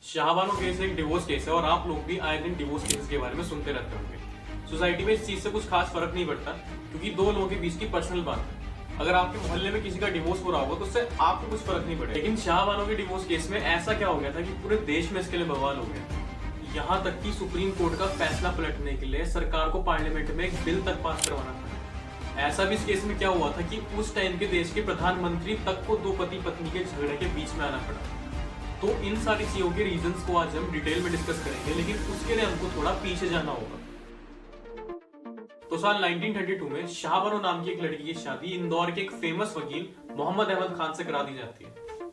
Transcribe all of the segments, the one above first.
Shah Bano case एक divorce case है और आप लोग भी आए दिन डिवोर्स केस के बारे में सुनते रहते होंगे। सोसाइटी में इस चीज से कुछ खास फर्क नहीं पड़ता क्योंकि दो लोगों के बीच की पर्सनल बात है। अगर आपके मोहल्ले में किसी का डिवोर्स हो रहा होगा तो उससे आपको कुछ फर्क नहीं पड़ेगा। लेकिन शाहबानो के डिवोर्स केस में ऐसा क्या हो गया था कि पूरे देश में इसके लिए बवाल हो गया। यहाँ तक कि सुप्रीम कोर्ट का फैसला पलटने के लिए सरकार को पार्लियामेंट में एक बिल तक पास करवाना पड़ा। ऐसा भी इस केस में क्या हुआ था कि उस टाइम के देश के प्रधानमंत्री तक को दो पति पत्नी के झगड़े के बीच में आना पड़ा। तो इन सारी चीजों के रीजंस को आज हम डिटेल में डिस्कस करेंगे, लेकिन उसके लिए हमको थोड़ा पीछे जाना होगा। तो साल 1932 में शाहबानो नाम की एक लड़की की शादी इंदौर के एक फेमस वकील मोहम्मद अहमद खान से करा दी जाती है।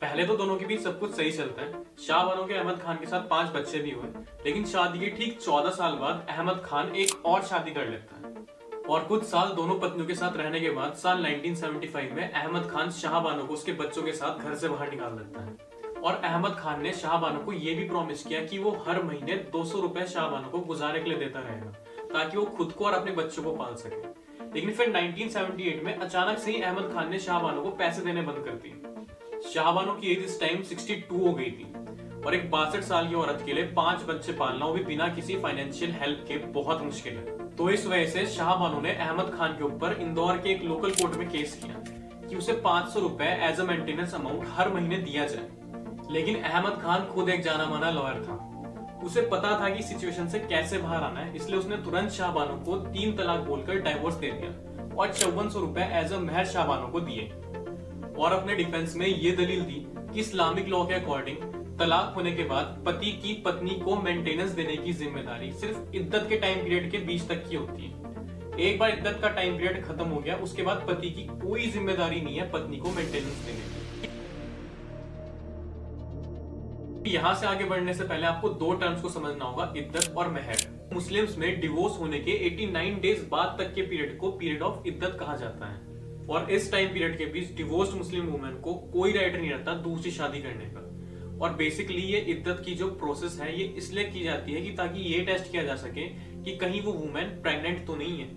पहले तो दोनों के बीच सब कुछ सही चलता है। शाहबानो के अहमद खान के साथ 5 बच्चे भी हुए, लेकिन शादी के ठीक 14 साल बाद अहमद खान एक और शादी कर लेता है और कुछ साल दोनों पत्नियों के साथ रहने के बाद साल 1975 में अहमद खान शाहबानो को उसके बच्चों के साथ घर से बाहर निकाल देता है। और अहमद खान ने शाहबानो को यह भी प्रॉमिस किया कि वो हर महीने 200 रुपए शाहबानो को गुजारे के लिए देता रहेगा ताकि वो खुद को और अपने बच्चों को पाल सके। लेकिन फिर 1978 में अचानक से ही अहमद खान ने शाहबानो को पैसे देने बंद कर दिए। शाहबानो की एज इस टाइम 62 हो गई थी और एक 62 साल की औरत के लिए 5 बच्चे पालना, वो भी बिना किसी फाइनेंशियल हेल्प के, बहुत मुश्किल है। तो इस वजह से शाहबानो ने अहमद खान के ऊपर इंदौर के एक लोकल कोर्ट में केस किया कि उसे 500 रुपए एज अ मेंटेनेंस अमाउंट हर महीने दिया जाए। लेकिन अहमद खान खुद एक जाना माना लॉयर था। उसे पता था कि सिचुएशन से कैसे बाहर आना है, इसलिए उसने तुरंत शाहबानो को 3 तलाक बोलकर डाइवोर्स दे दिया और 5400 रुपए एज अ मेहर शाहबानो को दिए। और अपने डिफेंस में ये दलील दी कि इस्लामिक लॉ के अकॉर्डिंग तलाक होने के बाद पति की पत्नी को मेंटेनेंस देने की जिम्मेदारी सिर्फ इद्दत के टाइम पीरियड के बीच तक की होती है। एक बार इद्दत का टाइम पीरियड खत्म हो गया, उसके बाद पति की कोई जिम्मेदारी नहीं है पत्नी को मेंटेनेंस देने की। यहाँ से आगे बढ़ने से पहले आपको 2 टर्म्स को समझना होगा, इद्दत और मेहर। मुस्लिम्स में डिवोर्स होने के 89 डेज बाद तक के पीरियड को पीरियड ऑफ इद्दत कहा जाता है और इस टाइम पीरियड के बीच डिवोर्स्ड मुस्लिम वुमेन को कोई राइट नहीं रहता दूसरी शादी करने का। और बेसिकली ये इद्दत की जो प्रोसेस है ये इसलिए की जाती है कि ताकि ये टेस्ट किया जा सके कि कहीं वो वुमेन प्रेग्नेंट तो नहीं है।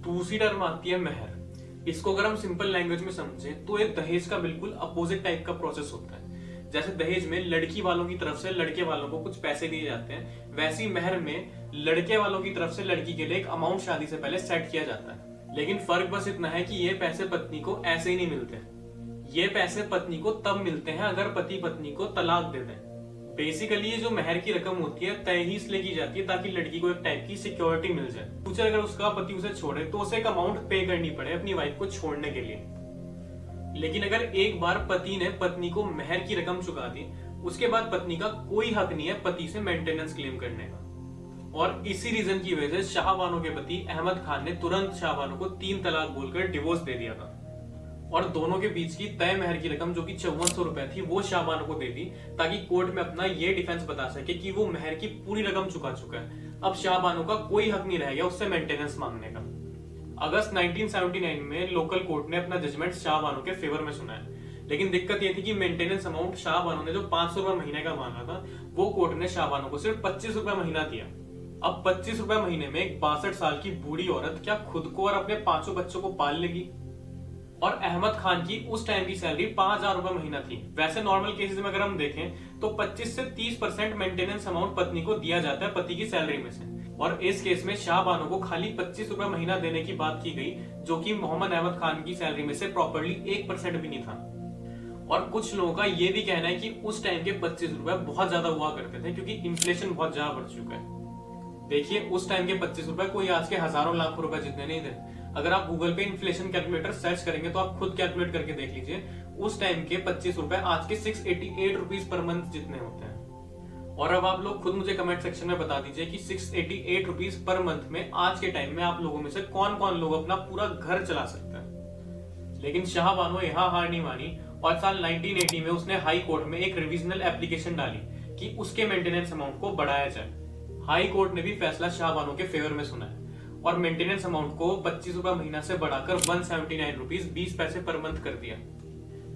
दूसरी टर्म आती है मेहर। इसको अगर हम सिंपल लैंग्वेज में समझें तो ये दहेज का बिल्कुल अपोजिट टाइप का प्रोसेस होता है। जैसे दहेज में लड़की वालों की तरफ से लड़के वालों को कुछ पैसे दिए जाते हैं, वैसी मेहर में लड़के वालों की तरफ से लड़की के लिए एक अमाउंट शादी से पहले सेट किया जाता है। लेकिन फर्क बस इतना है कि ये पैसे पत्नी को ऐसे ही नहीं मिलते। ये पैसे पत्नी को तब मिलते हैं अगर पति पत्नी को तलाक दे दें। बेसिकली ये जो मेहर की रकम होती है तय ही इसलिए की जाती है ताकि लड़की को एक टाइप की सिक्योरिटी मिल जाए। फ्यूचर अगर उसका पति उसे छोड़े तो उसे एक अमाउंट पे करनी पड़े अपनी वाइफ को छोड़ने के लिए। लेकिन अगर एक बार पति ने पत्नी को मेहर की रकम चुका दी, उसके बाद पत्नी का कोई हक नहीं है पति से मेंटेनेंस क्लेम करने का। और इसी रीजन की वजह से शाहबानो के पति अहमद खान ने तुरंत शाहबानो को 3 तलाक बोलकर डिवोर्स दे दिया था और दोनों के बीच की तय मेहर की रकम जो कि 5400 रुपए थी वो शाहबानो को दे दी ताकि कोर्ट में अपना ये डिफेंस बता सके कि वो मेहर की पूरी रकम चुका चुका है। अब शाहबानो का कोई हक नहीं रह गया उससे मेंटेनेंस मांगने का। अगस्त 1979 में लोकल कोर्ट ने अपना जजमेंट शाहबानो के फेवर में सुनाया, लेकिन दिक्कत ये थी कि मेंटेनेंस अमाउंट शाहबानो ने जो 500 रुपए महीने का मांगा था वो कोर्ट ने शाहबानो को सिर्फ 25 रुपए महीना दिया। अब 25 रुपए महीने में एक 62 साल की बूढ़ी औरत क्या खुद को और अपने 500 बच्चों को पाल लेगी? और अहमद खान की उस टाइम की सैलरी 5000 रुपए महीना थी। वैसे नॉर्मल केसेस में अगर हम देखें तो 25 से 30% मेंटेनेंस अमाउंट पत्नी को दिया जाता है पति की सैलरी में से, और इस केस में शाहबानो को खाली 25 रुपए महीना देने की बात की गई जो कि मोहम्मद अहमद खान की सैलरी में से प्रॉपर्ली 1% भी नहीं था। और कुछ लोगों का यह भी कहना है कि उस टाइम के 25 रुपए बहुत ज्यादा हुआ करते थे क्योंकि इन्फ्लेशन बहुत ज्यादा बढ़ चुका है। देखिए उस टाइम के 25 रुपए कोई आज के हजारों लाखों रुपए जितने नहीं थे। अगर आप गूगल पे इन्फ्लेशन कैलकुलेटर सर्च करेंगे तो आप खुद कैलकुलेट करके देख लीजिए, उस टाइम के 25 रुपए आज के 688 रुपीज पर मंथ जितने होते हैं। और अब आप लोग खुद मुझे कमेंट सेक्शन में बता दीजिए कि 688 रुपीज पर मंथ में आज के टाइम में आप लोगों में से कौन कौन लोग अपना पूरा घर चला सकते हैं। लेकिन शाहबानो यहाँ हार नहीं मानी और साल 1980 में उसने हाई कोर्ट में एक रिविजनल एप्लीकेशन डाली कि उसके मेंटेनेंस अमाउंट को बढ़ाया जाए। हाई कोर्ट ने भी फैसला शाहबानो के फेवर में सुना है और मेंटेनेंस अमाउंट को 25 रुपए महीना से बढ़ाकर 179 रुपीज 20 पैसे पर मंथ कर दिया।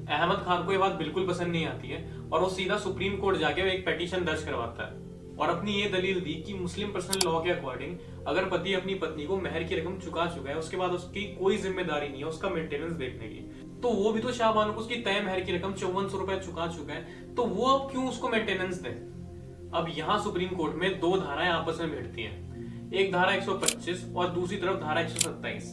अहमद खान को यह बात बिल्कुल पसंद नहीं आती है और वो सीधा सुप्रीम कोर्ट जाके एक पिटीशन दर्ज करवाता है और अपनी ये दलील दी कि मुस्लिम पर्सनल लॉ के अकॉर्डिंग अगर पति अपनी पत्नी को मेहर की रकम चुका चुका है, उसके बाद उसकी कोई जिम्मेदारी नहीं है उसका मेंटेनेंस देखने की, तो वो भी तो शाहबानो को उसकी तय मेहर की रकम 5400 रुपए चुका चुका है, तो वो अब क्यों उसको मेंटेनेंस दे? अब यहाँ सुप्रीम कोर्ट में दो धाराएं आपस में भिड़ती हैं, एक धारा 125 और दूसरी तरफ धारा 127।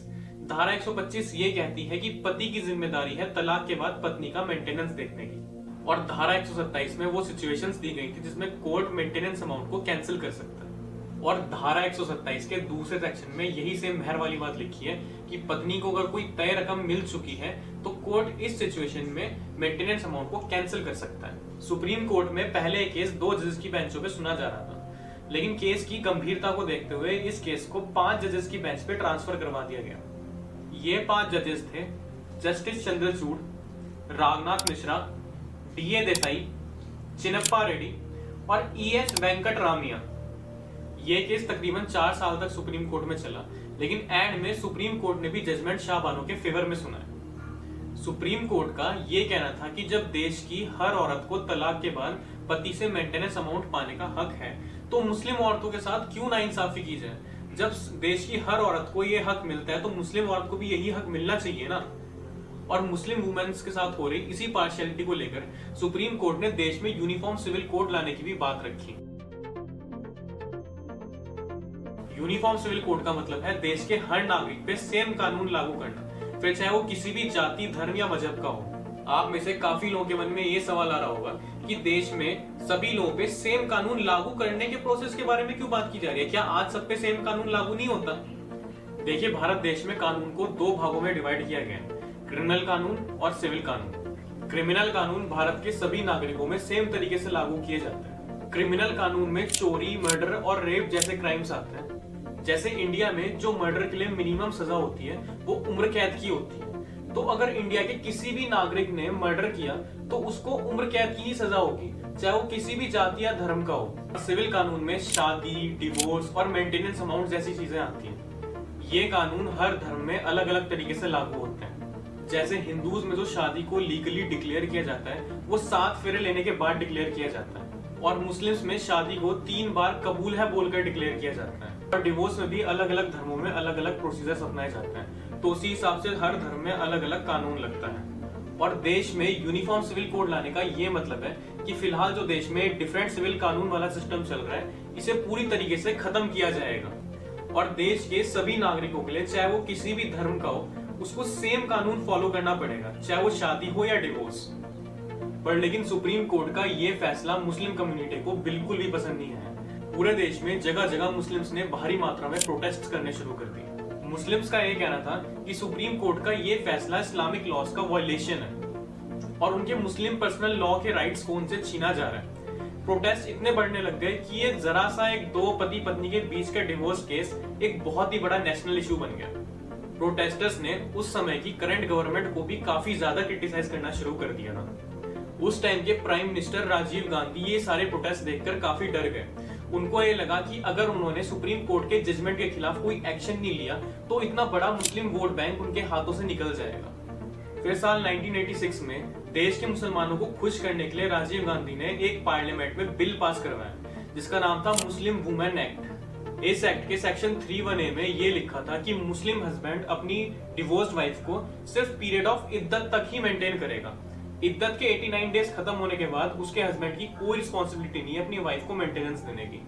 धारा 125 ये कहती है कि पति की जिम्मेदारी है तलाक के बाद पत्नी का मेंटेनेंस देखने की, और धारा 127 में वो सिचुएशंस दी गई थी जिसमें कोर्ट मेंटेनेंस अमाउंट को कैंसिल कर सकता है। और धारा 127 के दूसरे सेक्शन में यही सेम मेहर वाली बात लिखी है कि पत्नी को अगर कोई तय रकम मिल चुकी है तो कोर्ट इस सिचुएशन में मेंटेनेंस अमाउंट को कैंसिल कर सकता है। सुप्रीम कोर्ट में पहले केस 2 जजेस की बेंचों पे सुना जा रहा था, लेकिन केस की गंभीरता को देखते हुए इस केस को 5 जजेस की बेंच पे ट्रांसफर करवा दिया गया। ये 5 जजेस थे जस्टिस चंद्रचूड़, राघनाथ मिश्रा, DA देसाई, चिन्नप्पा रेड्डी और ES वेंकटरामैया। ये केस तकरीबन 4 साल तक सुप्रीम कोर्ट में चला, लेकिन एंड में सुप्रीम कोर्ट ने भी जजमेंट शाह बानो के फेवर में सुना है। सुप्रीम कोर्ट का ये कहना था कि जब देश की हर औरत को तलाक के बाद पति से मेंटेनेंस अमाउंट पाने का हक है तो मुस्लिम औरतों के साथ क्यों नाइंसाफी की जाए। जब देश की हर औरत को ये हक मिलता है तो मुस्लिम औरत को भी यही हक मिलना चाहिए ना। और मुस्लिम वुमेन्स के साथ हो रही इसी पार्शियलिटी को लेकर सुप्रीम कोर्ट ने देश में यूनिफॉर्म सिविल कोड लाने की भी बात रखी। यूनिफॉर्म सिविल कोड का मतलब है देश के हर नागरिक पे सेम कानून लागू करना, फिर चाहे वो किसी भी जाति, धर्म या मजहब का हो। आप में से काफी लोगों के मन में ये सवाल आ रहा होगा कि देश में सभी लोगों पे सेम कानून लागू करने के प्रोसेस के बारे में क्यों बात की जा रही है, क्या आज सब पे सेम कानून लागू नहीं होता। देखिए, भारत देश में कानून को 2 भागों में डिवाइड किया गया है, क्रिमिनल कानून और सिविल कानून। क्रिमिनल कानून भारत के सभी नागरिकों में सेम तरीके से लागू किए जाते हैं। क्रिमिनल कानून में चोरी, मर्डर और रेप जैसे क्राइम्स आते हैं। जैसे इंडिया में जो मर्डर के लिए मिनिमम सजा होती है वो उम्र कैद की होती है, तो अगर इंडिया के किसी भी नागरिक ने मर्डर किया तो उसको उम्र कैद की ही सजा होगी, चाहे वो किसी भी जाति या धर्म का हो। सिविल कानून में शादी, डिवोर्स और मेंटेनेंस अमाउंट जैसी चीजें आती हैं। ये कानून हर धर्म में अलग अलग तरीके से लागू होते हैं। जैसे हिंदूज में जो शादी को लीगली डिक्लेयर किया जाता है वो 7 फेरे लेने के बाद डिक्लेयर किया जाता है, और मुस्लिम्स में शादी को 3 बार कबूल है बोलकर डिक्लेयर किया जाता है। और डिवोर्स में भी अलग अलग धर्मों में अलग अलग प्रोसीजर्स अपनाए जाते हैं, तो उसी हिसाब से हर धर्म में अलग अलग कानून लगता है। और देश में यूनिफॉर्म सिविल कोड लाने का ये मतलब है कि फिलहाल जो देश में डिफरेंट सिविल कानून वाला सिस्टम चल रहा है इसे पूरी तरीके से खत्म किया जाएगा, और देश के सभी नागरिकों के लिए, चाहे वो किसी भी धर्म का हो, उसको सेम कानून फॉलो करना पड़ेगा, चाहे वो शादी हो या डिवोर्स। पर लेकिन सुप्रीम कोर्ट का ये फैसला मुस्लिम कम्युनिटी को बिल्कुल भी पसंद नहीं है। पूरे देश में जगह जगह मुस्लिम्स ने भारी मात्रा में प्रोटेस्ट करने शुरू कर दिए। मुस्लिम्स का ये कहना था कि सुप्रीम कोर्ट का ये फैसला इस्लामिक लॉज का वायलेशन है और उनके मुस्लिम पर्सनल लॉ के राइट्स को उनसे छीना जा रहा है। प्रोटेस्ट इतने बढ़ने लग गए कि ये जरा सा एक 2 पति पत्नी के बीच का डिवोर्स केस एक बहुत ही बड़ा नेशनल इशू बन गया। प्रोटेस्टर्स ने उस समय की करंट गवर्नमेंट को भी काफी ज्यादा क्रिटिसाइज करना शुरू कर दिया था। उस टाइम के प्राइम मिनिस्टर राजीव गांधी ये सारे प्रोटेस्ट देखकर काफी डर गए। उनको ये लगा कि अगर उन्होंने सुप्रीम कोर्ट के जजमेंट के खिलाफ कोई एक्शन नहीं लिया तो इतना बड़ा मुस्लिम वोट बैंक उनके हाथों से निकल जाएगा। फिर साल 1986 में देश के मुसलमानों को खुश करने के लिए राजीव गांधी ने एक पार्लियामेंट में बिल पास करवाया जिसका नाम था मुस्लिम वुमेन एक्ट। इस एक्ट के सेक्शन 3(1)(a) में ये लिखा था कि मुस्लिम हस्बैंड अपनी डिवोर्स्ड वाइफ को सिर्फ पीरियड ऑफ इद्दत तक ही मेंटेन करेगा। इद्दत के 89 डेज खत्म होने के बाद उसके हस्बैंड की कोई रिस्पॉन्सिबिलिटी नहीं है अपनी वाइफ को मेंटेनेंस देने की।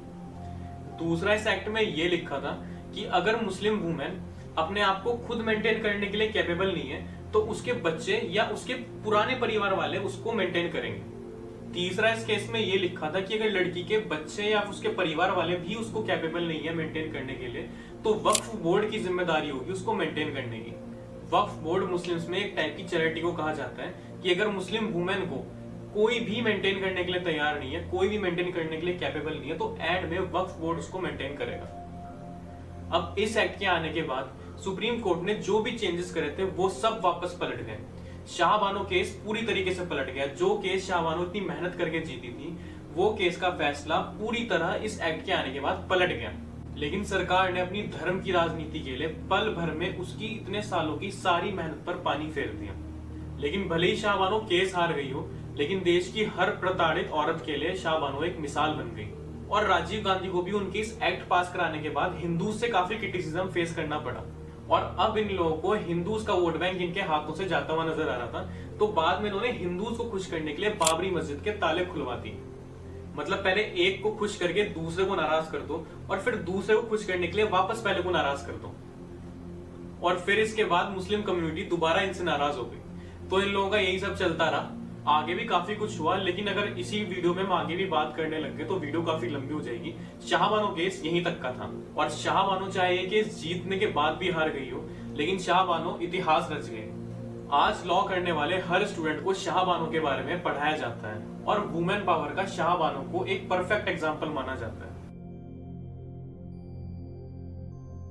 दूसरा, इस एक्ट में ये लिखा था कि अगर मुस्लिम वुमेन अपने आप को खुद मेंटेन करने के लिए कैपेबल नहीं है तो उसके बच्चे या उसके पुराने परिवार वाले उसको मेंटेन करेंगे। तीसरा, इस केस में ये लिखा था कि अगर लड़की के बच्चे या उसके परिवार वाले भी उसको कैपेबल नहीं है मेंटेन करने के लिए तो वक्फ बोर्ड की जिम्मेदारी होगी उसको मेंटेन करने की। वक्फ बोर्ड मुस्लिम्स में एक टाइप की चैरिटी को कहा जाता है कि अगर मुस्लिम वुमेन को कोई भी मेंटेन करने के लिए तैयार नहीं है, कोई भी मेंटेन करने के लिए कैपेबल नहीं है, तो एंड में वक्फ बोर्ड उसको मेंटेन करेगा। अब इस एक्ट के आने के बाद सुप्रीम कोर्ट ने जो भी चेंजेस करे थे वो सब वापस पलट गए। शाह बानो केस पूरी तरीके से पलट गया। जो केस शाह बानो इतनी मेहनत करके जीती थी वो केस का फैसला पूरी तरह इस एक्ट के आने के बाद पलट गया। लेकिन सरकार ने अपनी धर्म की राजनीति के लिए पल भर में उसकी इतने सालों की सारी मेहनत पर पानी फेर दिया। लेकिन भले ही शाह बानो केस हार गई हो, लेकिन देश की हर प्रताड़ित औरत के लिए शाह बानो एक मिसाल बन गई। और राजीव गांधी को भी उनकी इस एक्ट पास कराने के बाद हिंदू से काफी क्रिटिसिज्म फेस करना पड़ा। और अब इन लोगों को हिंदूज का वोट बैंक इनके हाथों से जाता हुआ नजर आ रहा था, तो बाद में इन्होंने हिंदूज को खुश करने के लिए बाबरी मस्जिद के ताले खुलवा दिए। मतलब पहले एक को खुश करके दूसरे को नाराज कर दो और फिर दूसरे को खुश करने के लिए वापस पहले को नाराज कर दो, और फिर इसके बाद मुस्लिम कम्युनिटी दोबारा इनसे नाराज हो गई। तो इन लोगों का यही सब चलता रहा। आगे भी काफी कुछ हुआ, लेकिन अगर इसी वीडियो में हम आगे भी बात करने लग गए तो वीडियो काफी लंबी हो जाएगी। शाहबानो केस यहीं तक का था, और शाहबानो चाहे ये केस जीतने के बाद भी हार गई हो, लेकिन शाहबानो इतिहास रच गए। आज लॉ करने वाले हर स्टूडेंट को शाहबानो के बारे में पढ़ाया जाता है, और वुमेन पावर का शाहबानो को एक परफेक्ट एग्जाम्पल माना जाता है।